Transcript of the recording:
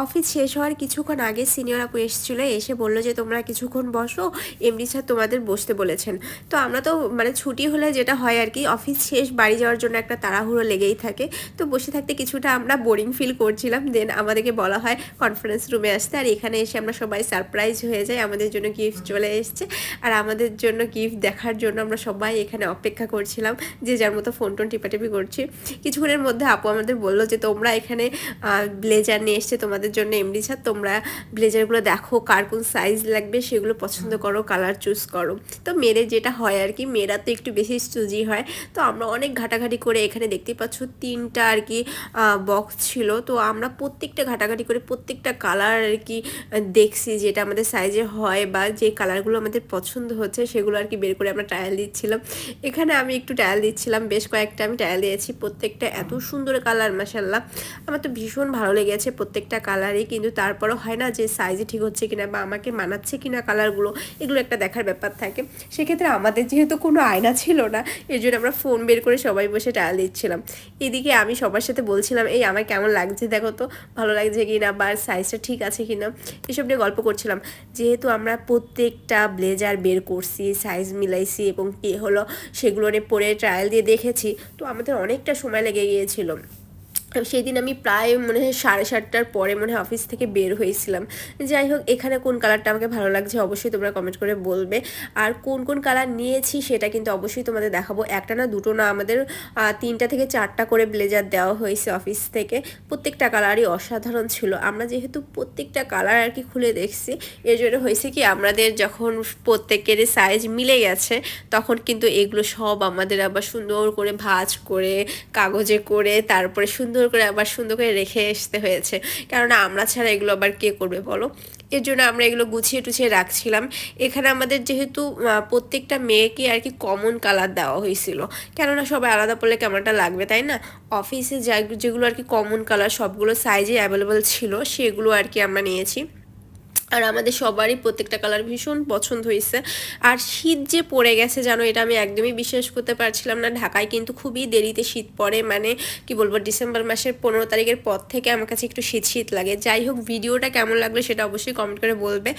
Office শেষ হওয়ার কিছুক্ষণ আগে সিনিয়র আপু এসেছিলো, এসে বলল যে তোমরা কিছুক্ষণ বসো, এমডি স্যার তোমাদের বসতে বলেছেন। তো আমরা তো মানে ছুটি হলে যেটা হয় আর কি, অফিস শেষ বাড়ি যাওয়ার জন্য একটা তাড়াহুড়ো লেগেই থাকে। তো বসে থাকতে কিছুটা আমরা বোরিং ফিল করছিলাম। দেন আমাদেরকে বলা হয় কনফারেন্স রুমে আসতে, আর এখানে এসে আমরা সবাই সারপ্রাইজ হয়ে যাই, আমাদের জন্য গিফট চলে এসছে। আর আমাদের জন্য গিফট দেখার জন্য আমরা সবাই এখানে অপেক্ষা করছিলাম, যে যার মতো ফোন টোন টিপাটিপি করছি। কিছুক্ষণের মধ্যে আপু আমাদের বললো যে তোমরা এখানে ব্লেজার নিয়ে এসছে তোমাদের জন্য এমডি স্যার, তোমরা ব্লেজারগুলো দেখো কার কোন সাইজ লাগবে, সেগুলো পছন্দ করো, কালার চুজ করো। তো মেয়েদের যেটা হয় আর কি, মেয়েরা তো একটু বেশি চুজি হয়। তো আমরা অনেক ঘাটাঘাটি করে, এখানে দেখতেই পাচ্ছ 3টা আর কি বক্স ছিল। তো আমরা প্রত্যেকটা ঘাটাঘাটি করে প্রত্যেকটা কালার আর কি দেখছি, যেটা আমাদের সাইজে হয় বা যে কালারগুলো আমাদের পছন্দ হচ্ছে সেগুলো আর কি বের করে আমরা ট্রায়াল দিচ্ছিলাম। এখানে আমি একটু ট্রায়াল দিচ্ছিলাম, বেশ কয়েকটা আমি ট্রায়াল দিয়েছি। প্রত্যেকটা এত সুন্দর কালার, মাশাআল্লাহ আমার তো ভীষণ ভালো লেগেছে প্রত্যেকটা কালারই। কিন্তু তারপরও হয় না যে সাইজে ঠিক হচ্ছে কিনা বা আমাকে মানাচ্ছে কিনা কালারগুলো, এগুলো একটা দেখার ব্যাপার থাকে। সেক্ষেত্রে আমাদের যেহেতু কোনো আয়না ছিল না, এই জন্য আমরা ফোন বের করে সবাই বসে ট্রায়াল দিচ্ছিলাম। এদিকে আমি সবার সাথে বলছিলাম এই আমার কেমন লাগছে দেখো তো, ভালো লাগছে কিনা বা সাইজটা ঠিক আছে কিনা, এসব নিয়ে গল্প করছিলাম। যেহেতু আমরা প্রত্যেকটা ব্লেজার বের করছি, সাইজ মিলাইছি এবং কি হলো সেগুলো নিয়ে পরে ট্রায়াল দিয়ে দেখেছি, তো আমাদের অনেকটা সময় লেগে গিয়েছিল। সেই দিন আমি প্রায় মনে হয় 7:30টার পরে মনে হয় অফিস থেকে বের হয়েছিলাম। যাই হোক, এখানে কোন কালারটা আমাকে ভালো লাগছে অবশ্যই তোমরা কমেন্ট করে বলবে। আর কোন কোন কালার নিয়েছি সেটা কিন্তু অবশ্যই তোমাদের দেখাবো। একটা না দুটো না, আমাদের 3টা থেকে 4টা করে ব্লেজার দেওয়া হয়েছে অফিস থেকে। প্রত্যেকটা কালারই অসাধারণ ছিল। আমরা যেহেতু প্রত্যেকটা কালার আর কি খুলে দেখছি, এর জন্য হয়েছে কি আমাদের যখন প্রত্যেকের সাইজ মিলে গেছে, তখন কিন্তু এগুলো সব আমাদের আবার সুন্দর করে ভাঁজ করে কাগজে করে তারপরে সুন্দর করে আবার সুন্দর করে রেখে আসতে হয়েছে, কেননা আমরা ছাড়া এগুলো আবার কে করবে বলো। এর জন্য আমরা এগুলো গুছিয়ে টুছিয়ে রাখছিলাম। এখানে আমাদের যেহেতু প্রত্যেকটা মেয়েকে আর কি কমন কালার দেওয়া হয়েছিল, কেননা সবাই আলাদা পড়লে কেমনটা লাগবে তাই না। অফিসে যেগুলো আর কি কমন কালার সবগুলো সাইজে অ্যাভেলেবল ছিল, সেগুলো আর কি আমরা নিয়েছি। আর আমাদের সবারই প্রত্যেকটা কালার ভীষণ পছন্দ হয়েছে। আর শীত যে পড়ে গেছে জানো, এটা আমি একদমই বিশ্বাস করতে পারছিলাম না। ঢাকায় কিন্তু খুবই দেরিতে শীত পড়ে, মানে কি বলবো, ডিসেম্বর মাসের 15 তারিখের পর থেকে আমার কাছে একটু শীত শীত লাগে। যাই হোক, ভিডিওটা কেমন লাগলো সেটা অবশ্যই কমেন্ট করে বলবে।